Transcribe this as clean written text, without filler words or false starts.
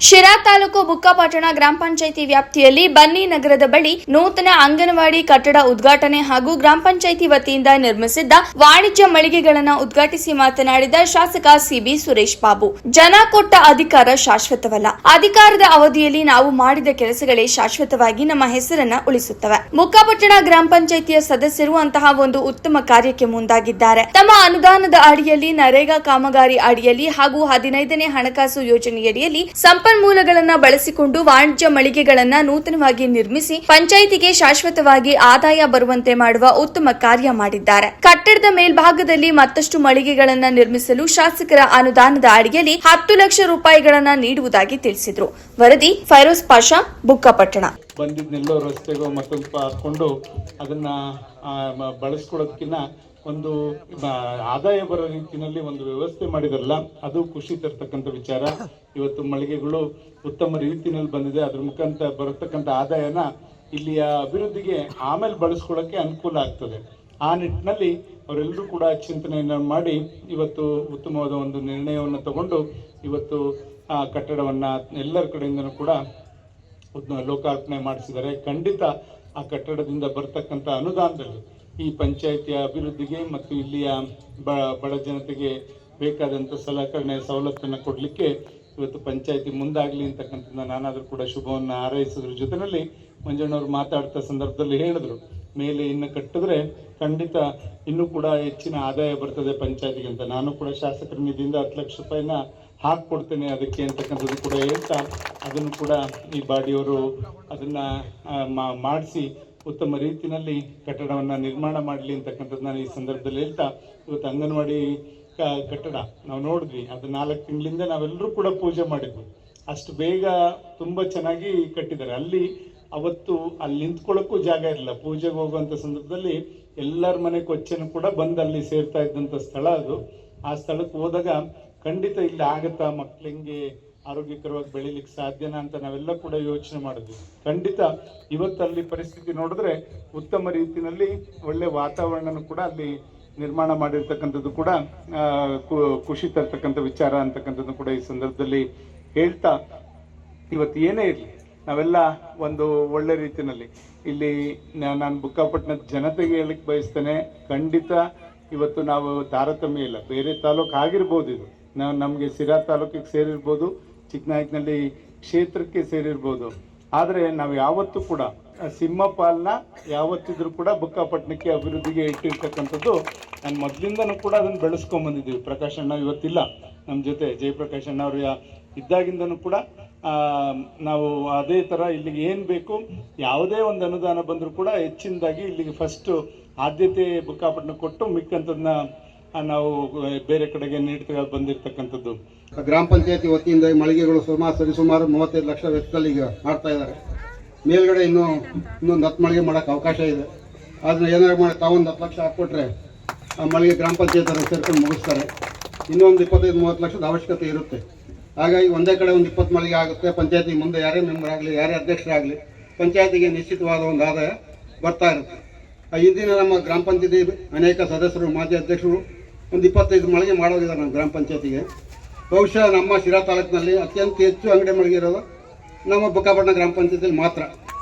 ಶಿರಾ ತಾಲೂಕು ಬುಕ್ಕಾಪಟ್ಟಣ ಗ್ರಾಮ ಪಂಚಾಯಿತಿ ವ್ಯಾಪ್ತಿಯಲ್ಲಿ ಬನ್ನಿ ನಗರದ ಬಳಿ ನೂತನ ಅಂಗನವಾಡಿ ಕಟ್ಟಡ ಉದ್ಘಾಟನೆ ಹಾಗೂ ಗ್ರಾಮ ಪಂಚಾಯಿತಿ ವತಿಯಿಂದ ನಿರ್ಮಿಸಿದ್ದ ವಾಣಿಜ್ಯ ಮಳಿಗೆಗಳನ್ನು ಉದ್ಘಾಟಿಸಿ ಮಾತನಾಡಿದ ಶಾಸಕ ಸಿಬಿ ಸುರೇಶ್ ಬಾಬು, ಜನ ಕೊಟ್ಟ ಅಧಿಕಾರ ಶಾಶ್ವತವಲ್ಲ. ಅಧಿಕಾರದ ಅವಧಿಯಲ್ಲಿ ನಾವು ಮಾಡಿದ ಕೆಲಸಗಳೇ ಶಾಶ್ವತವಾಗಿ ನಮ್ಮ ಹೆಸರನ್ನ ಉಳಿಸುತ್ತವೆ. ಬುಕ್ಕಾಪಟ್ಟಣ ಗ್ರಾಮ ಪಂಚಾಯಿತಿಯ ಸದಸ್ಯರು ಅಂತಹ ಒಂದು ಉತ್ತಮ ಕಾರ್ಯಕ್ಕೆ ಮುಂದಾಗಿದ್ದಾರೆ. ತಮ್ಮ ಅನುದಾನದ ಅಡಿಯಲ್ಲಿ ನರೇಗಾ ಕಾಮಗಾರಿ ಅಡಿಯಲ್ಲಿ ಹಾಗೂ 15ನೇ ಹಣಕಾಸು ಯೋಜನೆಯಡಿಯಲ್ಲಿ ಸಂಪನ್ಮೂಲಗಳನ್ನು ಬಳಸಿಕೊಂಡು ವಾಣಿಜ್ಯ ಮಳಿಗೆಗಳನ್ನು ನೂತನವಾಗಿ ನಿರ್ಮಿಸಿ ಪಂಚಾಯಿತಿಗೆ ಶಾಶ್ವತವಾಗಿ ಆದಾಯ ಬರುವಂತೆ ಮಾಡುವ ಉತ್ತಮ ಕಾರ್ಯ ಮಾಡಿದ್ದಾರೆ. ಕಟ್ಟಡದ ಮೇಲ್ಭಾಗದಲ್ಲಿ ಮತ್ತಷ್ಟು ಮಳಿಗೆಗಳನ್ನು ನಿರ್ಮಿಸಲು ಶಾಸಕರ ಅನುದಾನದ ಅಡಿಯಲ್ಲಿ 10 ಲಕ್ಷ ರೂಪಾಯಿಗಳನ್ನು ನೀಡುವುದಾಗಿ ತಿಳಿಸಿದರು. ವರದಿ ಫೈರೋಜ್ ಪಾಷಾ, ಬುಕ್ಕಾಪಟ್ಟಣ. ಬಂದಿದ್ದೆಲ್ಲೋ ರಸ್ತೆಗೋ ಮತ್ತೊಂದು ಹಾಕೊಂಡು ಅದನ್ನ ಬಳಸ್ಕೊಳ್ಳೋದಕ್ಕಿಂತ ಒಂದು ಆದಾಯ ಬರೋ ರೀತಿಯಲ್ಲಿ ಒಂದು ವ್ಯವಸ್ಥೆ ಮಾಡಿದಾರಲ್ಲ, ಅದು ಖುಷಿ ತರ್ತಕ್ಕಂಥ ವಿಚಾರ. ಇವತ್ತು ಮಳಿಗೆಗಳು ಉತ್ತಮ ರೀತಿಯಲ್ಲಿ ಬಂದಿದೆ. ಅದ್ರ ಮುಖಾಂತರ ಬರತಕ್ಕಂಥ ಆದಾಯನ ಇಲ್ಲಿಯ ಅಭಿವೃದ್ಧಿಗೆ ಆಮೇಲೆ ಬಳಸ್ಕೊಳ್ಳೋಕ್ಕೆ ಅನುಕೂಲ ಆಗ್ತದೆ. ಆ ನಿಟ್ಟಿನಲ್ಲಿ ಅವರೆಲ್ಲರೂ ಕೂಡ ಚಿಂತನೆಯನ್ನು ಮಾಡಿ ಇವತ್ತು ಉತ್ತಮವಾದ ಒಂದು ನಿರ್ಣಯವನ್ನು ತಗೊಂಡು ಇವತ್ತು ಆ ಕಟ್ಟಡವನ್ನು ಎಲ್ಲರ ಕಡೆಯಿಂದನೂ ಕೂಡ ಲೋಕಾರ್ಪಣೆ ಮಾಡಿಸಿದ್ದಾರೆ. ಖಂಡಿತ ಆ ಕಟ್ಟಡದಿಂದ ಬರ್ತಕ್ಕಂಥ ಅನುದಾನದಲ್ಲಿ ಈ ಪಂಚಾಯಿತಿಯ ಅಭಿವೃದ್ಧಿಗೆ ಮತ್ತು ಇಲ್ಲಿಯ ಬಡ ಜನತೆಗೆ ಬೇಕಾದಂಥ ಸಲಕರಣೆ ಸವಲತ್ತನ್ನು ಕೊಡಲಿಕ್ಕೆ ಇವತ್ತು ಪಂಚಾಯಿತಿ ಮುಂದಾಗಲಿ ಅಂತಕ್ಕಂಥದ್ದು ನಾನಾದರೂ ಕೂಡ ಶುಭವನ್ನು ಹಾರೈಸೋದ್ರ ಜೊತೆಯಲ್ಲಿ ಮಂಜಣ್ಣವರು ಮಾತಾಡ್ತಾ ಸಂದರ್ಭದಲ್ಲಿ ಹೇಳಿದ್ರು, ಮೇಲೆ ಇನ್ನು ಕಟ್ಟಿದ್ರೆ ಖಂಡಿತ ಇನ್ನೂ ಕೂಡ ಹೆಚ್ಚಿನ ಆದಾಯ ಬರ್ತದೆ ಪಂಚಾಯತಿಗೆ ಅಂತ. ನಾನು ಕೂಡ ಶಾಸಕರ ನಿಧಿಯಿಂದ 10 ಲಕ್ಷ ರೂಪಾಯಿನ ಹಾಕ್ಕೊಡ್ತೇನೆ ಅದಕ್ಕೆ ಅಂತಕ್ಕಂಥದ್ದು ಕೂಡ ಹೇಳ್ತಾ, ಅದನ್ನು ಕೂಡ ಈ ಬಾಡಿಯವರು ಅದನ್ನು ಮಾಡಿಸಿ ಉತ್ತಮ ರೀತಿಯಲ್ಲಿ ಕಟ್ಟಡವನ್ನು ನಿರ್ಮಾಣ ಮಾಡಲಿ ಅಂತಕ್ಕಂಥದ್ದು ನಾನು ಈ ಸಂದರ್ಭದಲ್ಲಿ ಹೇಳ್ತಾ, ಇವತ್ತು ಅಂಗನವಾಡಿ ಕಟ್ಟಡ ನಾವು ನೋಡಿದ್ವಿ, ಅದು 4 ತಿಂಗಳಿಂದ ನಾವೆಲ್ಲರೂ ಕೂಡ ಪೂಜೆ ಮಾಡಿದ್ವಿ. ಅಷ್ಟು ಬೇಗ ತುಂಬ ಚೆನ್ನಾಗಿ ಕಟ್ಟಿದ್ದಾರೆ. ಅಲ್ಲಿ ಅವತ್ತು ಅಲ್ಲಿ ನಿಂತ್ಕೊಳ್ಳೋಕ್ಕೂ ಜಾಗ ಇರಲಿಲ್ಲ. ಪೂಜೆಗೆ ಹೋಗುವಂಥ ಸಂದರ್ಭದಲ್ಲಿ ಎಲ್ಲರ ಮನೆ ಕೊಚ್ಚೆನೂ ಕೂಡ ಬಂದು ಅಲ್ಲಿ ಸೇರ್ತಾ ಇದ್ದಂಥ ಸ್ಥಳ ಅದು. ಆ ಸ್ಥಳಕ್ಕೆ ಹೋದಾಗ ಖಂಡಿತ ಇಲ್ಲಿ ಆಗತ್ತಾ, ಮಕ್ಳು ಹೆಂಗೆ ಆರೋಗ್ಯಕರವಾಗಿ ಬೆಳೀಲಿಕ್ಕೆ ಸಾಧ್ಯನಾ ಅಂತ ನಾವೆಲ್ಲ ಕೂಡ ಯೋಚನೆ ಮಾಡಿದ್ವಿ. ಖಂಡಿತ ಇವತ್ತಲ್ಲಿ ಪರಿಸ್ಥಿತಿ ನೋಡಿದ್ರೆ ಉತ್ತಮ ರೀತಿಯಲ್ಲಿ ಒಳ್ಳೆ ವಾತಾವರಣನೂ ಕೂಡ ಅಲ್ಲಿ ನಿರ್ಮಾಣ ಮಾಡಿರ್ತಕ್ಕಂಥದ್ದು ಕೂಡ ಖುಷಿ ತರ್ತಕ್ಕಂಥ ವಿಚಾರ ಅಂತಕ್ಕಂಥದ್ದು ಕೂಡ ಈ ಸಂದರ್ಭದಲ್ಲಿ ಹೇಳ್ತಾ, ಇವತ್ತು ಏನೇ ಇರಲಿ ನಾವೆಲ್ಲ ಒಂದು ಒಳ್ಳೆ ರೀತಿಯಲ್ಲಿ ಇಲ್ಲಿ ನಾನು ಬುಕ್ಕಾಪಟ್ಟಣದ ಜನತೆಗೆ ಹೇಳಲಿಕ್ಕೆ ಬಯಸ್ತೇನೆ. ಖಂಡಿತ ಇವತ್ತು ನಾವು ತಾರತಮ್ಯ ಇಲ್ಲ. ಬೇರೆ ತಾಲೂಕು ಆಗಿರ್ಬೋದು, ಇದು ನಮಗೆ ಸಿರಾ ತಾಲೂಕಿಗೆ ಸೇರಿರ್ಬೋದು, ಚಿಕ್ಕನಾಯಕನಹಳ್ಳಿ ಕ್ಷೇತ್ರಕ್ಕೆ ಸೇರಿರ್ಬೋದು. ಆದರೆ ನಾವು ಯಾವತ್ತೂ ಕೂಡ ಸಿಂಹಪಾಲನ ಯಾವತ್ತಿದ್ರೂ ಕೂಡ ಬುಕ್ಕಾಪಟ್ಟಣಕ್ಕೆ ಅಭಿವೃದ್ಧಿಗೆ ಇಟ್ಟಿರ್ತಕ್ಕಂಥದ್ದು ನಾನು ಮೊದಲಿಂದನೂ ಕೂಡ ಅದನ್ನು ಬೆಳೆಸ್ಕೊಂಡ್ಬಂದಿದ್ದೀವಿ. ಪ್ರಕಾಶ್ ಅಣ್ಣ ಇವತ್ತಿಲ್ಲ ನಮ್ಮ ಜೊತೆ, ಜಯಪ್ರಕಾಶ್ ಅಣ್ಣ ಅವರು ಇದ್ದಾಗಿಂದನೂ ಕೂಡ ನಾವು ಅದೇ ಥರ ಇಲ್ಲಿಗೆ ಏನು ಬೇಕು ಯಾವುದೇ ಒಂದು ಅನುದಾನ ಬಂದರೂ ಕೂಡ ಹೆಚ್ಚಿನದಾಗಿ ಇಲ್ಲಿಗೆ ಫಸ್ಟು ಆದ್ಯತೆ ಬುಕ್ಕಾಪಟ್ಟಣ ಕೊಟ್ಟು ಮಿಕ್ಕಂಥದ್ದನ್ನ ನಾವು ಬೇರೆ ಕಡೆಗೆ ನೀಡ್ತಾ ಬಂದಿರತಕ್ಕಂಥದ್ದು. ಗ್ರಾಮ ಪಂಚಾಯತಿ ವತಿಯಿಂದ ಮಳಿಗೆಗಳು ಸರಿಸುಮಾರು 35 ಲಕ್ಷ ವೆಚ್ಚದಲ್ಲಿ ಈಗ ಮಾಡ್ತಾ ಇದ್ದಾರೆ. ಮೇಲ್ಗಡೆ ಇನ್ನೊಂದು 10 ಮಳಿಗೆ ಮಾಡೋಕ್ಕೆ ಅವಕಾಶ ಇದೆ. ಆದರೆ ಏನಾದ್ರು ಮಾಡಿ ತಾವೊಂದು 10 ಲಕ್ಷ ಹಾಕ್ಕೊಟ್ರೆ ಆ ಮಳಿಗೆ ಗ್ರಾಮ ಪಂಚಾಯತ್ ಸೇರ್ಕೊಂಡು ಮುಗಿಸ್ತಾರೆ. ಇನ್ನೊಂದು 25-30 ಲಕ್ಷದ ಅವಶ್ಯಕತೆ ಇರುತ್ತೆ. ಹಾಗಾಗಿ ಒಂದೇ ಕಡೆ ಒಂದು 20 ಮಳಿಗೆ ಆಗುತ್ತೆ. ಪಂಚಾಯತಿ ಮುಂದೆ ಯಾರೇ ಮೆಂಬರ್ ಆಗಲಿ, ಯಾರೇ ಅಧ್ಯಕ್ಷರಾಗಲಿ, ಪಂಚಾಯತಿಗೆ ನಿಶ್ಚಿತವಾದ ಒಂದು ಆದಾಯ ಬರ್ತಾ ಇರುತ್ತೆ. ಹಿಂದಿನ ನಮ್ಮ ಗ್ರಾಮ ಪಂಚಾಯತಿ ಅನೇಕ ಸದಸ್ಯರು, ಮಾಜಿ ಅಧ್ಯಕ್ಷರು ಒಂದು 25 ಮಳಿಗೆ ಮಾಡೋದಿದ್ದಾರೆ ನಮ್ಮ ಗ್ರಾಮ ಪಂಚಾಯತಿಗೆ. ಬಹುಶಃ ನಮ್ಮ ಶಿರಾ ತಾಲೂಕಿನಲ್ಲಿ ಅತ್ಯಂತ ಹೆಚ್ಚು ಅಂಗಡಿ ಮಳಿಗೆ ಇರೋದು ನಮ್ಮ ಬುಕ್ಕಾಪಟ್ಟಣ ಗ್ರಾಮ ಪಂಚಾಯತಿಯಲ್ಲಿ ಮಾತ್ರ.